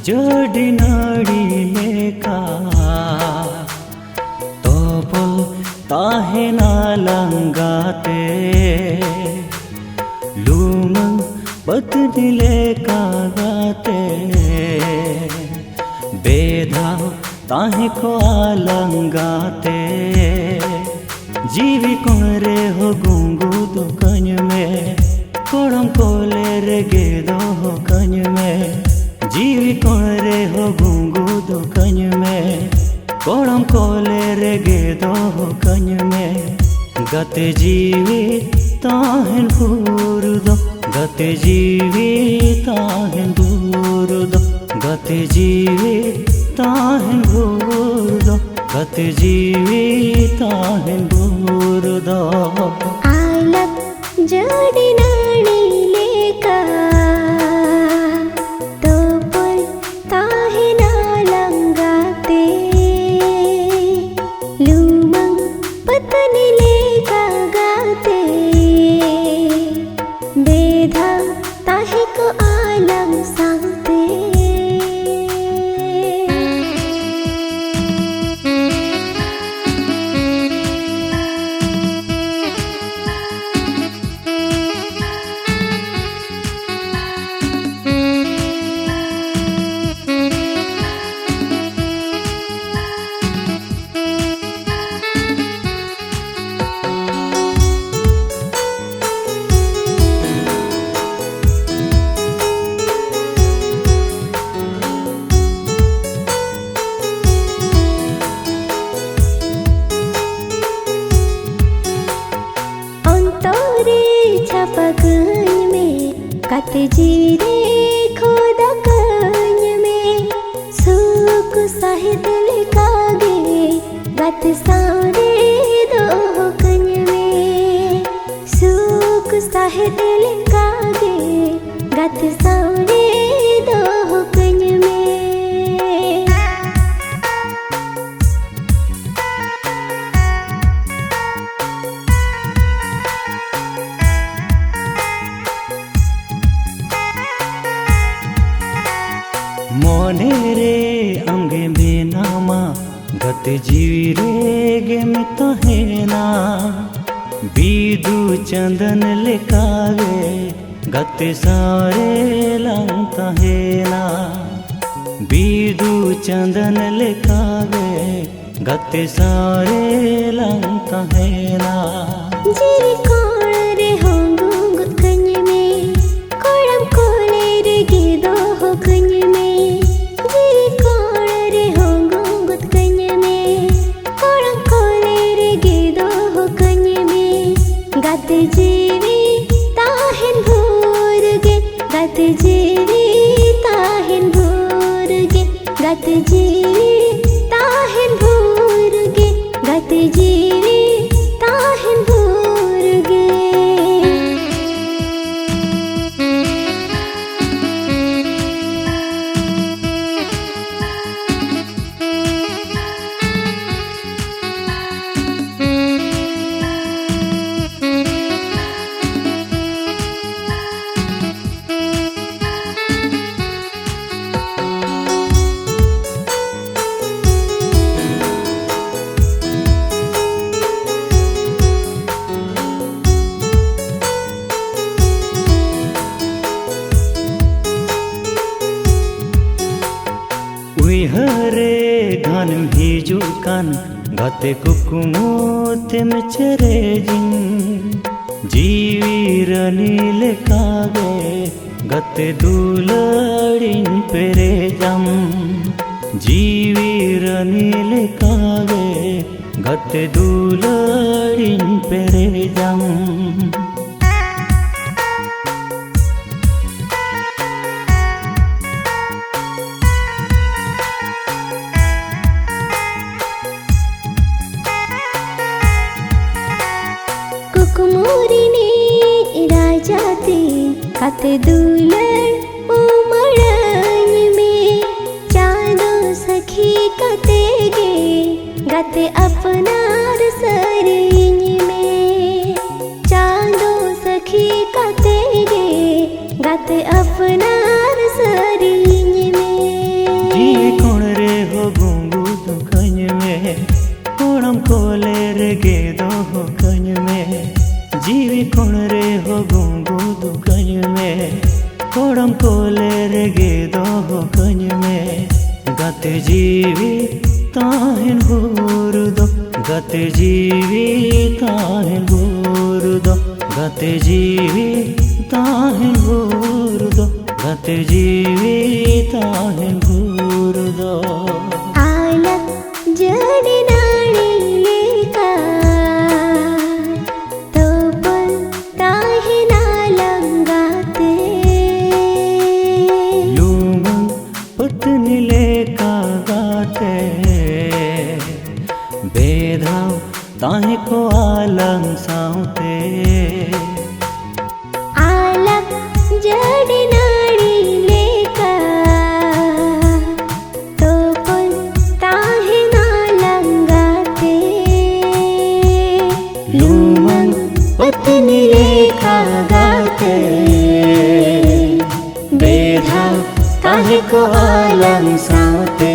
जोड़ी नाड़ी लेका तोपल ताहे नालंगाते लूमंग पत्नी लेका गाते बेधाव ताहे को आलंगाते जीवी कोरे हो गुंगू दो कन्य में कोड़म कोले रे गेदो हो कन्य में जीवी कोरे हो गुंगू दो कन्य में कोड़म कोले रे गेदो हो कन्य में गते जीवी ताहन भूर दो गते जीवी ताहन भूर दो गते जीवी ताहन भूर दो गते जीवी ताहन भूर दो आलक जोड़ी नाड़ी लेका तोपल ताहे नालंगाते लूमंग पत्नी लेका गाते बेधा ताहे को आलम सांगते पगन में कत जीरे खुदा कन में सुख साहिद लिखागे गत सारे दो कन में सुख साहिद लिखागे गत सारे दो कन में मोने रे अंगे में नामा गत जीवी रे गे में तहेना बीदू चंदन लेकावे गत सारे लंग तहेना बीदू चंदन लेकावे गत सारे लंग तहेना जीरी कोण रे होंगू गुकन्य में कोड़म कोले रे गेदो हो कन्य में जीरी कोण रे होंगू गुकन्य में कोड़म कोले रे गेदो हो कन्य में गत जीवी ताहन भूर गे गत जीवी ताहन भूर गे गत जीवी ताहन भूर गे गत जीवी ताहन भूर गे हरे घन हिजुकान गते कुकुमोतेम चेरेजिन जीवी रनील कागे गते दुलड़िन पेरे जम जीवी रनील कागे गते दुलड़िन पेरे जम कुकुमोरी ने राजाते कत दुलर उमड़न में चांदो सखी कते गे गते अपनार सरिन में चांदो सखी कते गे गते अपनार सरिन में में कोड़म कोले रेगे दो कन में गते जीवी ताहिन भूर दो गते जीवी ताहिन भूर दो गते जीवी ताहिन भूर दो गते जीवी ताहिन भूर दो आलक जड़ी नाड़ी लेका तो पल ताहे नालंगाते लूमन पत्नी लेका गाते बेधाव ताहे को आलम साउते आलक जड़ी नाड़ी लेका तो पल ताहे नालंगाते लूमन पत्नी लेका गाते बेधाव ताहे को आलम साउते